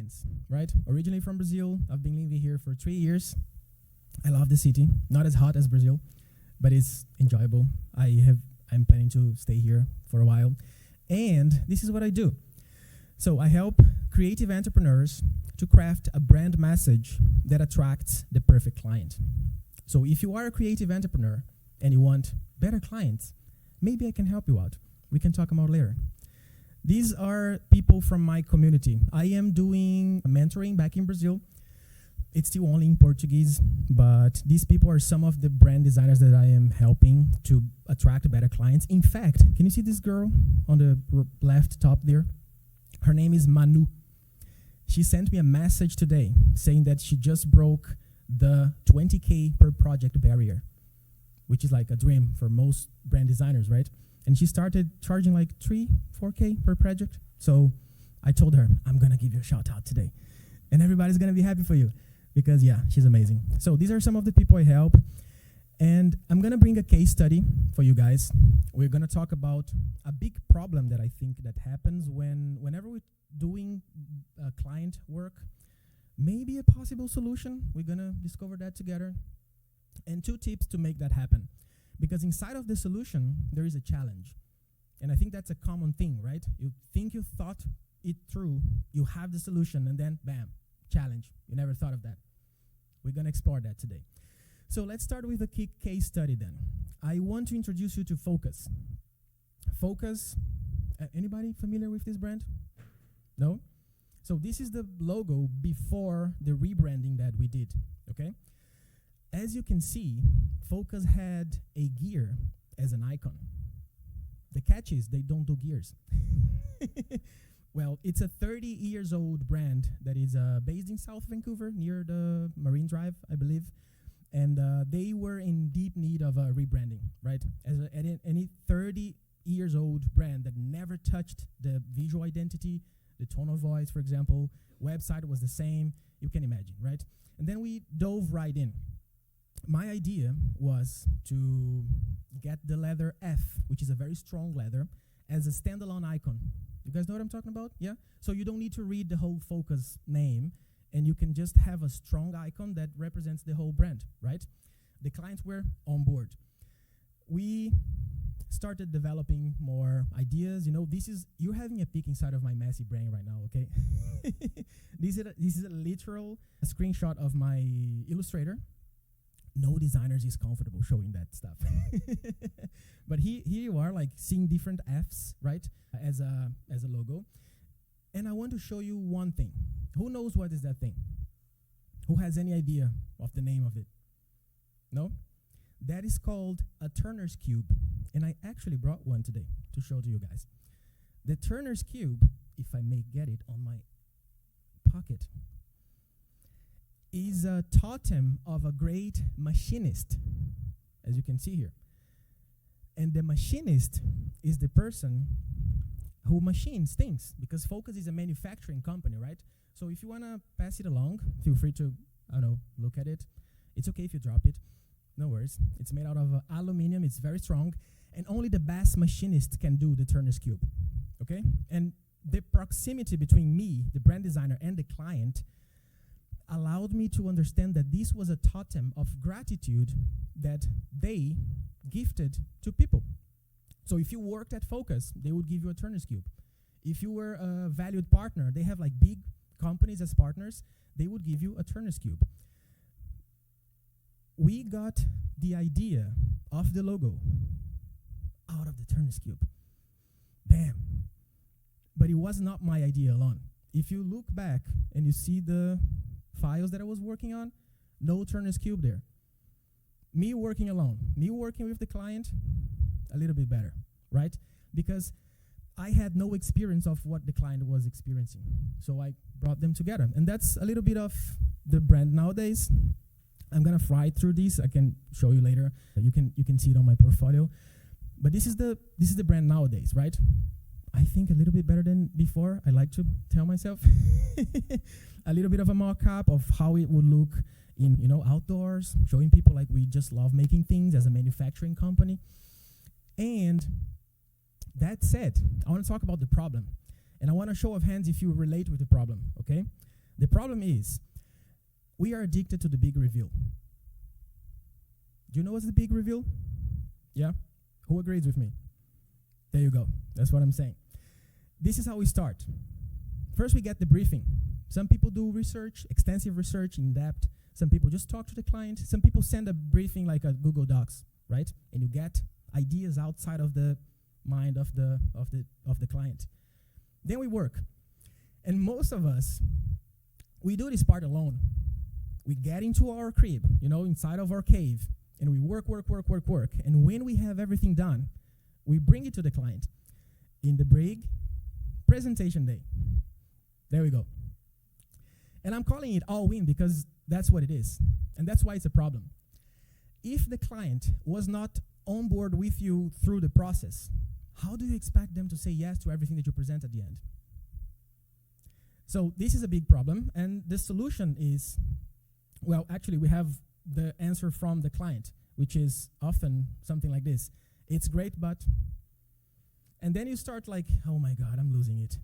clients, right? Originally from Brazil. I've been living here for 3 years. I love the city. Not as hot as Brazil, but it's enjoyable. I'm planning to stay here for a while. And this is what I do. So I help creative entrepreneurs to craft a brand message that attracts the perfect client. So if you are a creative entrepreneur and you want better clients, maybe I can help you out. We can talk about later. These are people from my community. I am doing mentoring back in Brazil. It's still only in Portuguese, but these people are some of the brand designers that I am helping to attract better clients. In fact, can you see this girl on the left top there? Her name is Manu. She sent me a message today saying that she just broke the 20K per project barrier, which is like a dream for most brand designers, right? And she started charging like 4K per project. So I told her, I'm going to give you a shout out today. And everybody's going to be happy for you because, yeah, she's amazing. So these are some of the people I help. And I'm going to bring a case study for you guys. We're going to talk about a big problem that I think that happens whenever we're doing client work. Maybe a possible solution. We're going to discover that together. And 2 tips to make that happen. Because inside of the solution, there is a challenge. And I think that's a common thing, right? You think you thought it through, you have the solution, and then, bam, challenge. You never thought of that. We're going to explore that today. So let's start with a case study then. I want to introduce you to Focus. Focus, anybody familiar with this brand? No? So this is the logo before the rebranding that we did, okay? As you can see, Focus had a gear as an icon. The catch is they don't do gears. Well, it's a 30-years-old brand that is based in South Vancouver near the Marine Drive, I believe. And they were in deep need of rebranding, right? As any 30-years-old brand that never touched the visual identity, the tone of voice, for example, website was the same. You can imagine, right? And then we dove right in. My idea was to get the letter F, which is a very strong letter, as a standalone icon. You guys know what I'm talking about? Yeah? So you don't need to read the whole Focus name, and you can just have a strong icon that represents the whole brand, right? The clients were on board. We started developing more ideas. You know, you're having a peek inside of my messy brain right now, okay? This is a literal screenshot of my Illustrator. No designers is comfortable showing that stuff. But here you are, like seeing different Fs, right, as a logo. And I want to show you one thing. Who knows what is that thing? Who has any idea of the name of it? No? That is called a Turner's Cube. And I actually brought one today to show to you guys. The Turner's Cube, if I may get it on my pocket, is a totem of a great machinist, as you can see here. And the machinist is the person who machines things, because Focus is a manufacturing company, right? So if you want to pass it along, feel free to, look at it. It's okay if you drop it. No worries. It's made out of aluminum. It's very strong. And only the best machinist can do the Turner's Cube, okay? And the proximity between me, the brand designer, and the client allowed me to understand that this was a totem of gratitude that they gifted to people. So if you worked at Focus, they would give you a Turner's Cube. If you were a valued partner, they have like big companies as partners, they would give you a Turner's Cube. We got the idea of the logo out of the Turner's Cube. Bam. But it was not my idea alone. If you look back and you see the files that I was working on, no Turner's Cube there. Me working alone, me working with the client, a little bit better, right? Because I had no experience of what the client was experiencing. So I brought them together. And that's a little bit of the brand nowadays. I'm gonna fly through this. I can show you later. You can see it on my portfolio. But this is the brand nowadays, right? I think a little bit better than before. I like to tell myself. A little bit of a mock-up of how it would look in outdoors, showing people like we just love making things as a manufacturing company. And that said, I want to talk about the problem. And I want to show of hands if you relate with the problem, okay? The problem is, we are addicted to the big reveal. Do you know what's the big reveal? Yeah? Who agrees with me? There you go. That's what I'm saying. This is how we start. First, we get the briefing. Some people do research, extensive research, in depth. Some people just talk to the client. Some people send a briefing like a Google Docs, right? And you get ideas outside of the mind of the client. Then we work. And most of us, we do this part alone. We get into our crib, inside of our cave, and we work. And when we have everything done, we bring it to the client in the big presentation day. There we go. And I'm calling it all in because that's what it is. And that's why it's a problem. If the client was not on board with you through the process, how do you expect them to say yes to everything that you present at the end? So this is a big problem, and the solution is, well, actually we have the answer from the client, which is often something like this. It's great, but... And then you start like, oh my God, I'm losing it.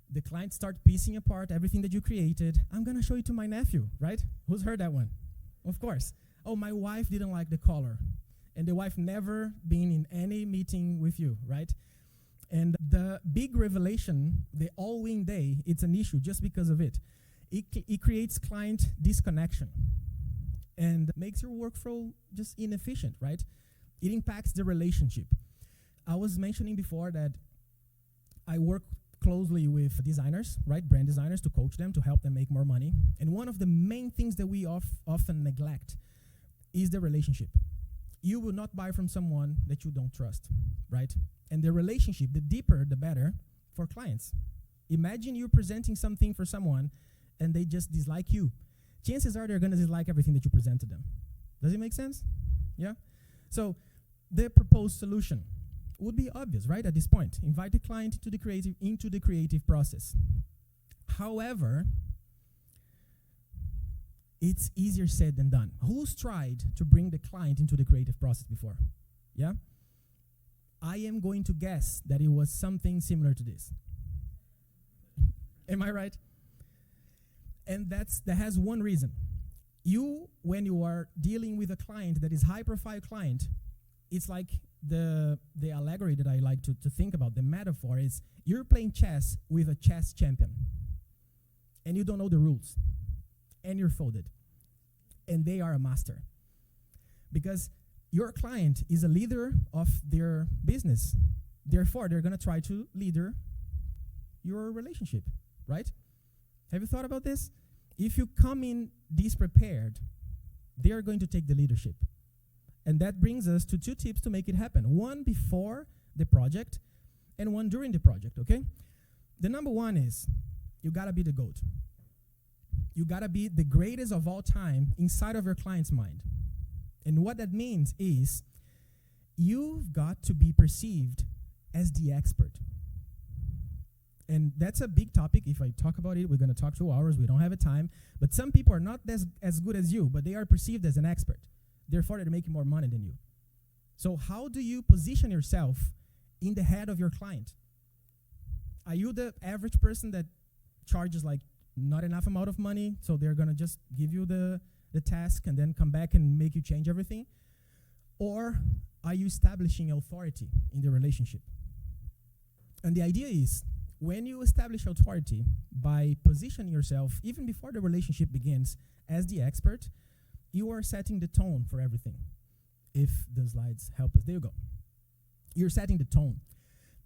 The client start piecing apart everything that you created. I'm going to show it to my nephew, right? Who's heard that one? Of course. Oh, my wife didn't like the color. And the wife never been in any meeting with you, right? And the big revelation, the all-win day, it's an issue just because of it. It creates client disconnection and makes your workflow just inefficient, right? It impacts the relationship. I was mentioning before that I work closely with designers, right? Brand designers, to coach them, to help them make more money. And one of the main things that we often neglect is the relationship. You will not buy from someone that you don't trust, right? And the relationship, the deeper, the better for clients. Imagine you're presenting something for someone and they just dislike you. Chances are they're going to dislike everything that you present to them. Does it make sense? Yeah? So the proposed solution would be obvious, right, at this point. Invite the client into the creative process. However, it's easier said than done. Who's tried to bring the client into the creative process before? Yeah? I am going to guess that it was something similar to this. Am I right? And that has one reason. When you are dealing with a client that is high-profile client, it's like the allegory that I like to think about, the metaphor is you're playing chess with a chess champion, and you don't know the rules, and you're folded, and they are a master. Because your client is a leader of their business. Therefore, they're going to try to leader your relationship, right? Have you thought about this? If you come in disprepared, they are going to take the leadership. And that brings us to 2 tips to make it happen. One before the project and one during the project, okay? The number one is you got to be the GOAT. You got to be the greatest of all time inside of your client's mind. And what that means is you've got to be perceived as the expert. And that's a big topic. If I talk about it, we're going to talk 2 hours. We don't have a time. But some people are not as good as you, but they are perceived as an expert. Therefore, they're making more money than you. So how do you position yourself in the head of your client? Are you the average person that charges like not enough amount of money, so they're going to just give you the task and then come back and make you change everything? Or are you establishing authority in the relationship? And the idea is, when you establish authority by positioning yourself, even before the relationship begins, as the expert, you are setting the tone for everything. If the slides help us, there you go. You're setting the tone.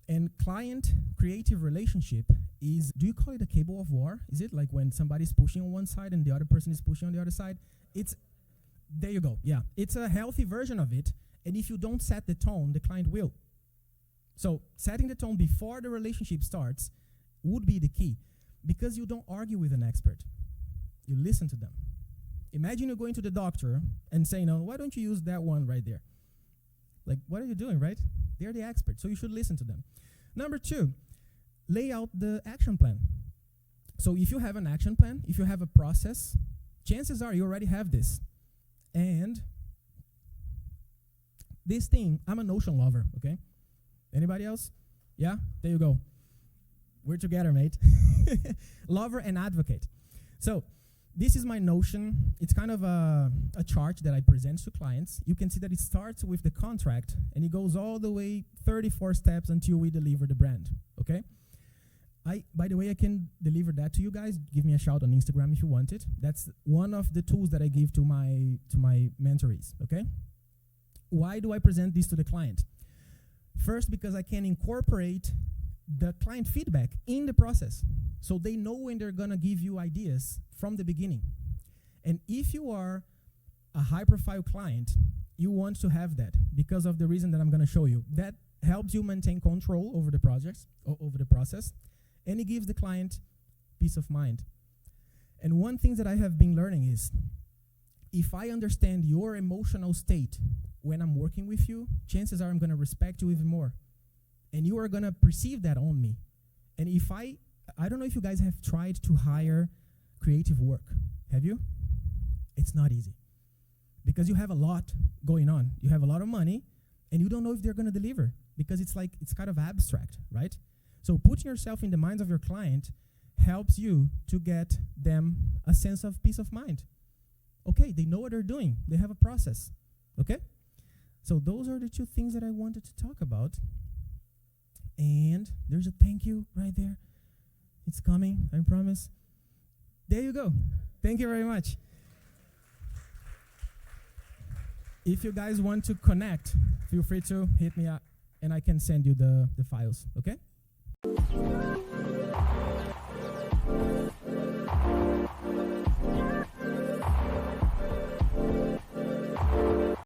And client-creative relationship is, do you call it a cable of war? Is it like when somebody's pushing on one side and the other person is pushing on the other side? There you go, yeah. It's a healthy version of it, and if you don't set the tone, the client will. So setting the tone before the relationship starts would be the key, because you don't argue with an expert. You listen to them. Imagine you're going to the doctor and saying, no, why don't you use that one right there? Like, what are you doing, right? They're the experts, so you should listen to them. Number 2, lay out the action plan. So if you have an action plan, if you have a process, chances are you already have this. And this thing, I'm a Notion lover, okay? Anybody else? Yeah? There you go. We're together, mate. Lover and advocate. So this is my Notion. It's kind of a chart that I present to clients. You can see that it starts with the contract and it goes all the way 34 steps until we deliver the brand, okay? By the way, I can deliver that to you guys. Give me a shout on Instagram if you want it. That's one of the tools that I give to my mentorees, okay? Why do I present this to the client? First, because I can incorporate the client feedback in the process. So they know when they're gonna give you ideas from the beginning. And if you are a high-profile client, you want to have that because of the reason that I'm gonna show you. That helps you maintain control over the projects, over the process, and it gives the client peace of mind. And one thing that I have been learning is, if I understand your emotional state when I'm working with you, chances are I'm gonna respect you even more. And you are gonna perceive that on me. And if I don't know if you guys have tried to hire creative work. Have you? It's not easy. Because you have a lot going on. You have a lot of money, and you don't know if they're gonna deliver. Because it's kind of abstract, right? So putting yourself in the minds of your client helps you to get them a sense of peace of mind. Okay, they know what they're doing. They have a process, okay? So those are the two things that I wanted to talk about. And there's a thank you right there. It's coming, I promise. There you go. Thank you very much. If you guys want to connect, feel free to hit me up and I can send you the files, okay?